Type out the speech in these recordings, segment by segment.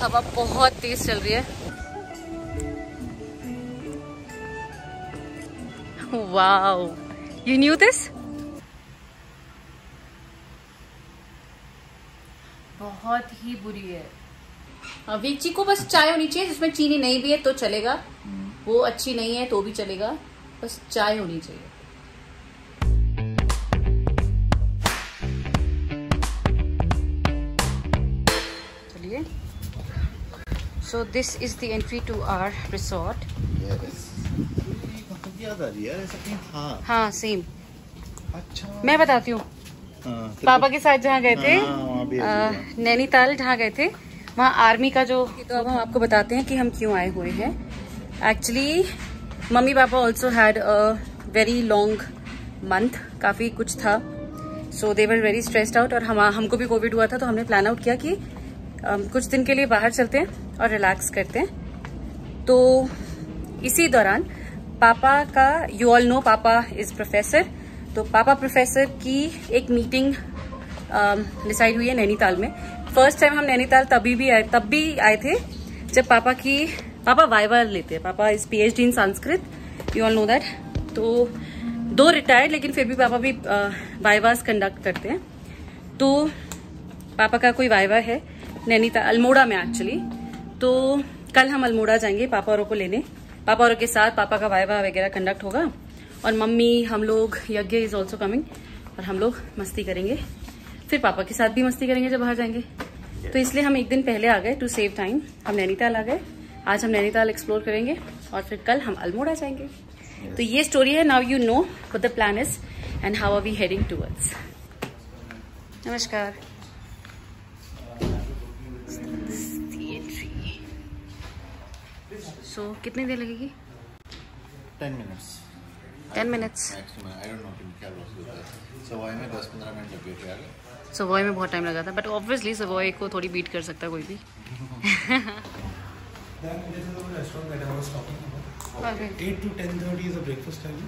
हवा बहुत तेज चल रही है। Wow, you new this? बहुत ही बुरी है। वीची को बस चाय होनी चाहिए जिसमें चीनी नहीं भी है तो चलेगा, वो अच्छी नहीं है तो भी चलेगा, बस चाय होनी चाहिए। चलिए, so this is the entry to our resort. याद आ रही है ऐसा कहीं था। हाँ सेम। अच्छा मैं बताती हूँ, पापा के साथ जहाँ गए थे, नैनीताल जहाँ गए थे, वहाँ आर्मी का जो, तो अब हम आपको बताते हैं कि हम क्यों आए हुए हैं। Actually mummy papa also had a very long month, काफ़ी कुछ था, सो दे वर वेरी स्ट्रेस्ड आउट। और हमको भी कोविड हुआ था, तो हमने प्लान आउट किया कि कुछ दिन के लिए बाहर चलते हैं और रिलैक्स करते हैं। तो इसी दौरान पापा का, यू ऑल नो पापा इज प्रोफेसर, तो पापा प्रोफेसर की एक मीटिंग डिसाइड हुई है नैनीताल में। फर्स्ट टाइम हम नैनीताल तब भी आए थे जब पापा वाइवा लेते हैं। पापा is PhD in Sanskrit, you all know that. तो 2 रिटायर्ड, लेकिन फिर भी पापा भी वाइवास कंडक्ट करते हैं। तो पापा का कोई वाइवा है नैनीताल, अल्मोड़ा में एक्चुअली। तो कल हम अल्मोड़ा जाएंगे पापा औरों को लेने। पापा औरों के साथ पापा का वाइवा वगैरह कंडक्ट होगा, और मम्मी, हम लोग, यज्ञ इज ऑल्सो कमिंग, और हम लोग मस्ती करेंगे। फिर पापा के साथ भी मस्ती करेंगे जब बाहर जाएंगे। तो इसलिए हम एक दिन पहले आ गए टू सेव टाइम। हम नैनीताल आ गए। आज हम नैनीताल एक्सप्लोर करेंगे और फिर कल हम अल्मोड़ा जाएंगे। तो ये स्टोरी है। Now you know what the plan is and how are we heading towards. नमस्कार। सो कितनी देर लगेगी? 10 मिनट्स। 10 minutes। सवाई में 10-15 मिनट लगे थे आगे। सवॉय में बहुत टाइम लगा था, बट ऑब्वियसली सवॉय को थोड़ी बीट कर सकता है कोई भी। Okay. 8 to 10:30 is a breakfast time.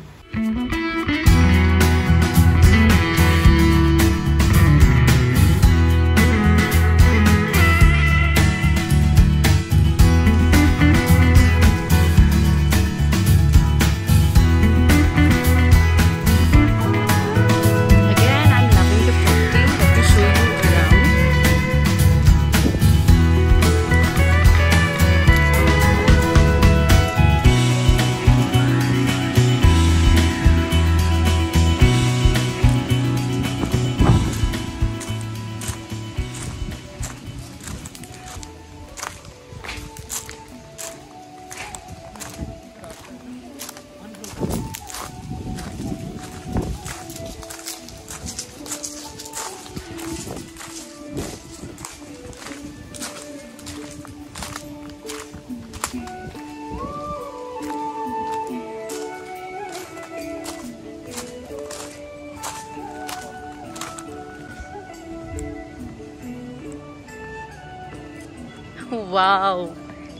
Wow,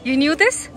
you knew this?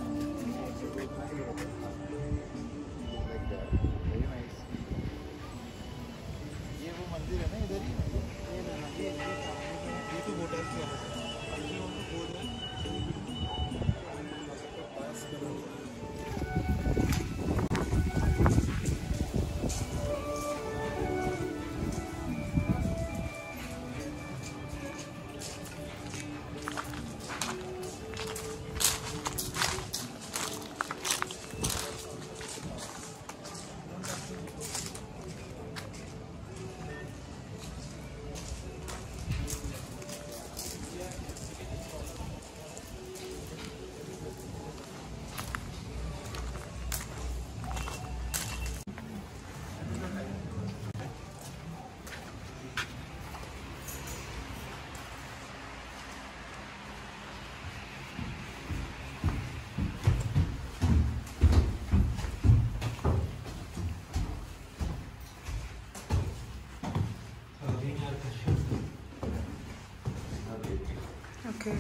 Okay.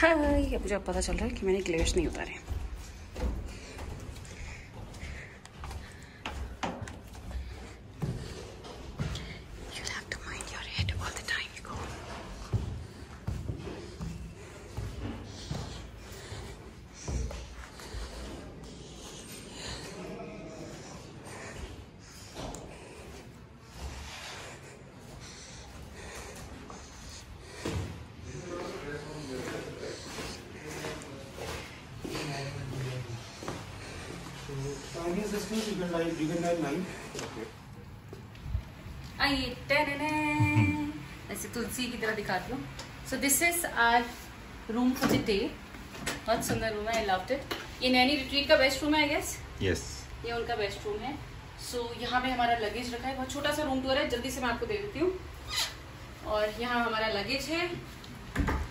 हाय, अब मुझे पता चल रहा है कि मैंने ग्लेव्स नहीं उतारे। You'll have to mind your sisters, you can dial 9. Okay. आइए, ऐसे तुलसी की तरह दिखाती हूँ. So this is our room for the day. बहुत सुंदर रूम है, I loved it. ये नैनी रिट्रीट का बेस्ट रूम है, I guess. Yes. ये उनका बेस्ट रूम है. So यहाँ पे हमारा लगेज रखा है. बहुत छोटा सा रूम टूर है, जल्दी से मैं आपको दे देती हूँ. और यहाँ हमारा लगेज है.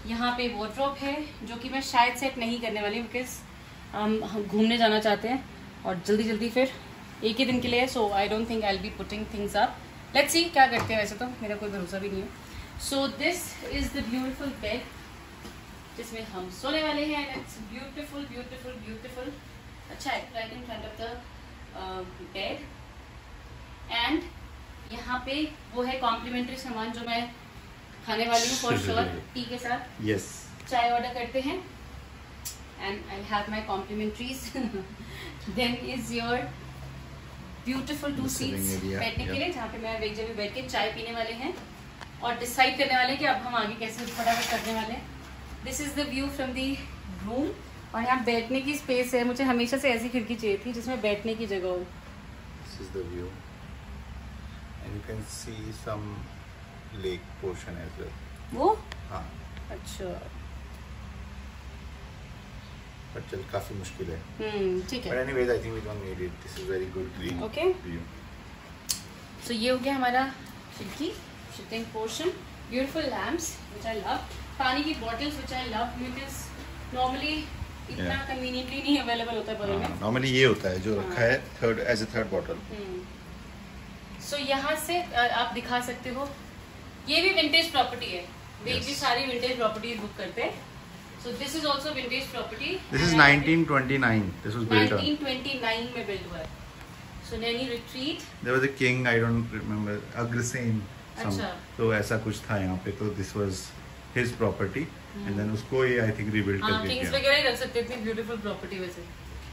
यहाँ पे वार्डरोब है, जो कि मैं शायद सेट नहीं करने वाली हूँ, बिकॉज हम घूमने जाना चाहते हैं और जल्दी फिर एक ही दिन के लिए है. So I don't think I will be putting things up. Let's see क्या करते हैं. वैसे तो मेरा कोई भरोसा भी नहीं है. सो this is the beautiful bed जिसमें हम सोने वाले हैं. It's beautiful beautiful beautiful. अच्छा है, right in front of the bed. And यहाँ पे वो है कॉम्प्लीमेंट्री सामान जो मैं खाने वाली हूँ फॉर श्योर, टी के साथ. Yes. चाय ऑर्डर करते हैं and I have my complimentaries. Then is your beautiful 2 seats बैठने के लिए, जहाँ पे मैं वेग जब बैठ के चाय पीने वाले हैं और डिसाइड करने वाले हैं कि अब हम आगे कैसे फटाफट करने वाले हैं. This is the view from the room. और यहाँ बैठने की स्पेस है. मुझे हमेशा से ऐसी खिड़की चाहिए थी जिसमें बैठने की जगह हो. This is the view, and you can see some lake portion as well. वो हाँ. अच्छा, But चल काफी मुश्किल है. ठीक But है. anyways, I think we don't need it. This is very good green Okay. view. सो ये हो गया हमारा खिड़की sitting portion. Beautiful lamps which I love. पानी की bottles which I love, because normally इतना Yeah. कन्वीनियंटली नहीं अवेलेबल होता है बगल में. Normally ये होता है जो रखा है third bottle. सो यहाँ से आप दिखा सकते हो. ये भी विंटेज प्रॉपर्टी है. वे भी सारी विंटेज प्रॉपर्टी बुक करते हैं. सो this is also vintage property. This is 1929. This was built on. 1929 में बिल्ड हुआ है. So Naini Retreat. There was a king, I don't remember, Agrasen. अच्छा. तो ऐसा कुछ था यहाँ पे. तो this was his property. And then उसको ये I think rebuild हाँ, करके किंग्स किया. वगैरह ही रख सकते थे. ब्यूटीफुल प्रॉपर्टी वैसे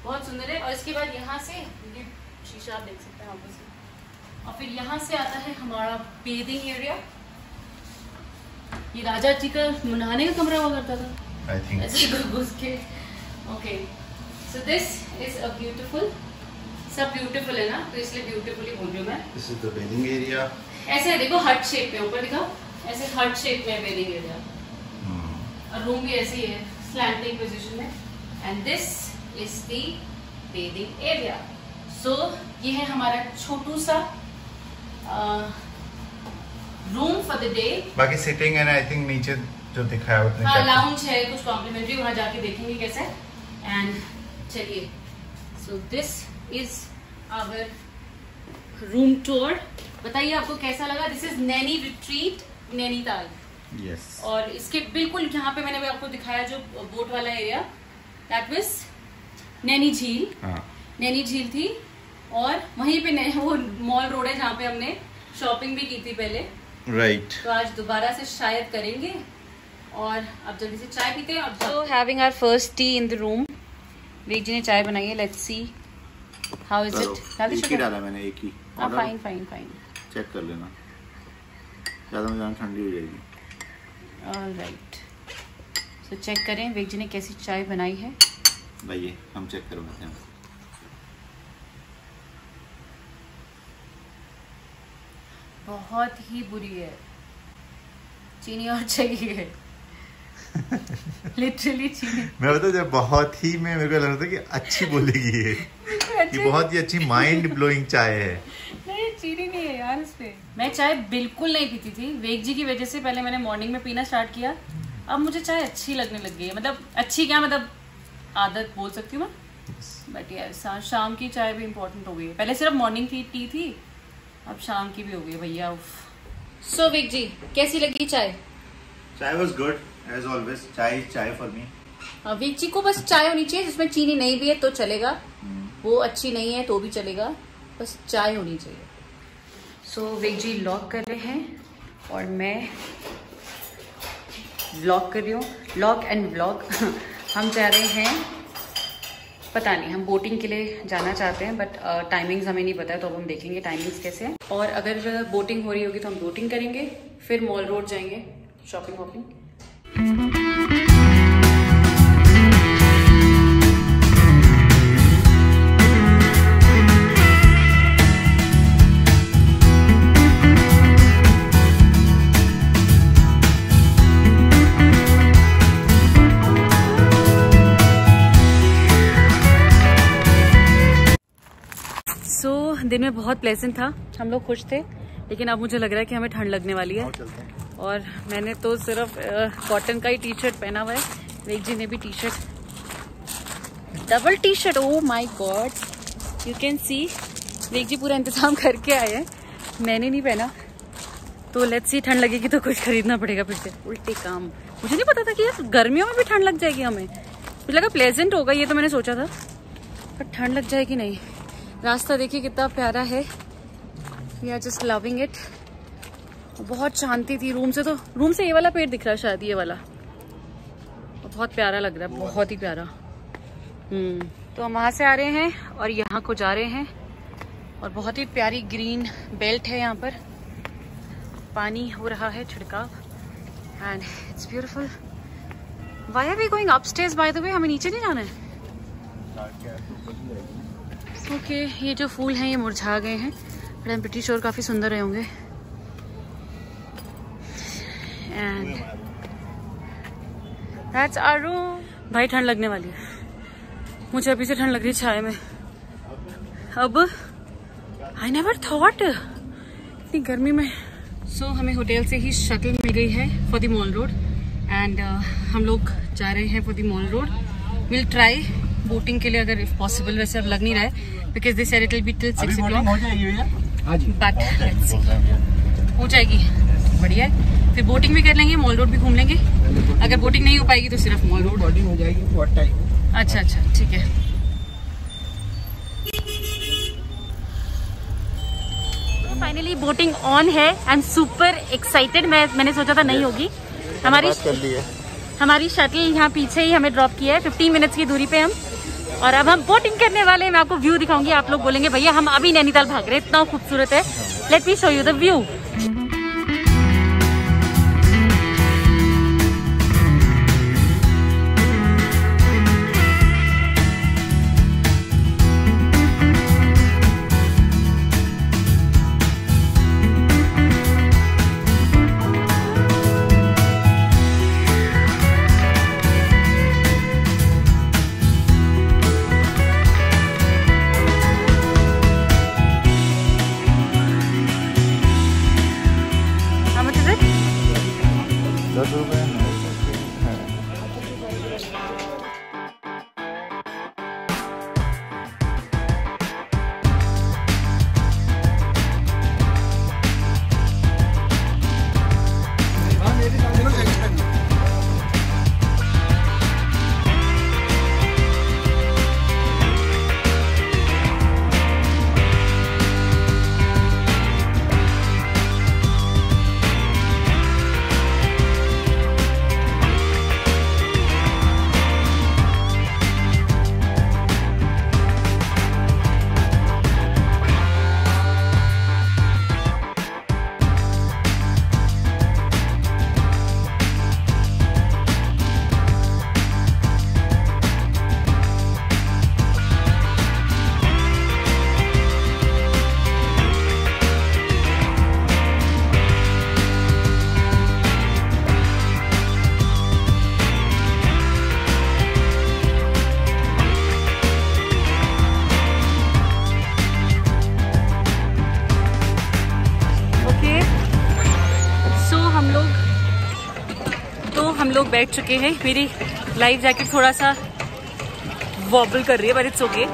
बहुत सुंदर है. और इसके बाद यहाँ से ये शीशा आप देख सकते हैं वापस से. और फिर यहाँ से आता है हमारा बेदिंग एरिया. ये राजा जी का नहाने का कमरा हुआ करता था I think. ऐसे घुस के. Okay, so this is a beautiful. सब ब्यूटीफुल है ना, तो इसलिए ब्यूटीफुल ही बोल रही हूँ मैं. This is the bathing area. ऐसे देखो हार्ट शेप में, ऊपर दिखाओ. ऐसे हार्ट शेप में बेदिंग एरिया. और रूम भी ऐसी है स्लैंटिंग पोजीशन में. And this is the bathing area. So ये है हमारा छोटू सा रूम फॉर द डे. बाकी सिटिंग है ना, आई थिंक नीचे जो दिखाया उतने. हाँ, लाउंज है कुछ कॉम्प्लीमेंट्री, वहां जाके देखेंगे कैसे. एंड चलिए, so this is our room tour. बताइए आपको कैसा लगा. This is Naini retreat Nainital. Yes. और इसके बिल्कुल यहाँ पे मैंने भी आपको दिखाया जो बोट वाला एरिया, दैट वाज नैनी झील. हाँ. नैनी झील थी. और वहीं पे वो मॉल रोड है जहाँ पे हमने शॉपिंग भी की थी पहले. Right. तो आज दोबारा से शायद करेंगे. और अब जल्दी से चाय पीते हैं. So having our first tea in the room. वेग जी ने चाय बनाई है. Let's see how is it. एक ही डाला मैंने, एक ही. Fine fine fine. चेक कर लेना, ज्यादा में ज्यादा ठंडी हो जाएगी. ऑलराइट, सो चेक करें वेग जी ने कैसी चाय बनाई है. भाई हम चेक करवाते हैं. बहुत ही बुरी है. चीनी और चाहिए. लिटरली चीनी. मैं बता, जब बहुत ही में मेरे को लग रहा था कि अच्छी बोलेगी ये. ये बहुत ही अच्छी माइंड ब्लोइंग चाय है. नहीं, चीनी नहीं है यार इसमें. मैं चाय बिल्कुल नहीं पीती थी. वेग जी की वजह से पहले मैंने मॉर्निंग में पीना स्टार्ट किया. अब मुझे चाय अच्छी लगने लग गई है. मतलब अच्छी क्या, मतलब आदत बोल सकती हूँ मैं. बट यार शाम की चाय भी इम्पोर्टेंट हो गई है. पहले सिर्फ मॉर्निंग की टी थी, अब शाम की भी हो गई भैया. सो वेग जी कैसी लगी चाय. चाय वाज गुड एज ऑलवेज. चाय फॉर मी. वेग जी को बस चाय होनी चाहिए जिसमें चीनी नहीं भी है तो चलेगा. वो अच्छी नहीं है तो भी चलेगा, बस चाय होनी चाहिए. सो वेग जी लॉक कर रहे हैं और मैं व्लॉग कर रही हूँ. Lock and vlog. हम जा रहे हैं, पता नहीं, हम बोटिंग के लिए जाना चाहते हैं बट टाइमिंग्स हमें नहीं पता है, तो अब हम देखेंगे टाइमिंग्स कैसे हैं. और अगर बोटिंग हो रही होगी तो हम बोटिंग करेंगे, फिर मॉल रोड जाएंगे शॉपिंग वॉपिंग. दिन में बहुत प्लेजेंट था, हम लोग खुश थे, लेकिन अब मुझे लग रहा है कि हमें ठंड लगने वाली है। और मैंने तो सिर्फ कॉटन का ही टी शर्ट पहना हुआ है, वेग जी ने भी T shirt, double T shirt, oh my God, you can see. वेग जी पूरा इंतजाम करके आए हैं, मैंने नहीं पहना, तो लेट्स सी, ठंड लगेगी तो कुछ खरीदना पड़ेगा फिर से, उल्टे काम। मुझे नहीं पता था कि यार गर्मियों में भी ठंड लग जाएगी हमें, मुझे लगा प्लेजेंट होगा ये, तो मैंने सोचा था, पर ठंड लग जाएगी नहीं। रास्ता देखिए कितना प्यारा है, we are just loving it. बहुत शांति थी, रूम से ये वाला पेड़ दिख रहा है शायद, ये वाला बहुत प्यारा लग रहा है, बहुत ही प्यारा। तो हम वहां से आ रहे हैं और यहाँ को जा रहे हैं, और बहुत ही प्यारी ग्रीन बेल्ट है यहाँ पर, पानी हो रहा है छिड़काव, and it's beautiful. Why are we going upstairs by the way, हमें नीचे नहीं जाना है? ओके, ये जो फूल हैं ये मुरझा गए हैं, but I am pretty sure काफी सुंदर रहे होंगे। And that's our room. भाई ठंड लगने वाली है, मुझे अभी से ठंड लग रही है छाया में। अब आई नेवर थॉट इतनी गर्मी में। सो हमें होटल से ही शटल मिल गई है for the mall road, and हम लोग जा रहे हैं for the mall road. Will try boating के लिए अगर इफ पॉसिबल, वैसे अब लग नहीं रहा है because this it will be till 6 o'clock, but let's see, हो जाएगी, बढ़िया है। फिर बोटिंग भी कर लेंगे, मॉल रोड भी घूम लेंगे। अगर बोटिंग नहीं हो पाएगी तो सिर्फ मॉल रोड बोटिंग हो जाएगी। What time? अच्छा अच्छा, ठीक है। तो फाइनली बोटिंग ऑन है, आई एम सुपर एक्साइटेड। मैंने सोचा था नहीं होगी। हमारी शटल यहाँ पीछे ही हमें ड्रॉप किया है, 15 मिनट्स की दूरी पे हम, और अब हम बोटिंग करने वाले हैं। मैं आपको व्यू दिखाऊंगी, आप लोग बोलेंगे भैया हम अभी नैनीताल भाग रहे हैं, इतना खूबसूरत है। Let me show you the view. हम लोग बैठ चुके हैं। मेरी लाइफ जैकेट थोड़ा सा वॉबल कर रही है, बट इट्स ओके।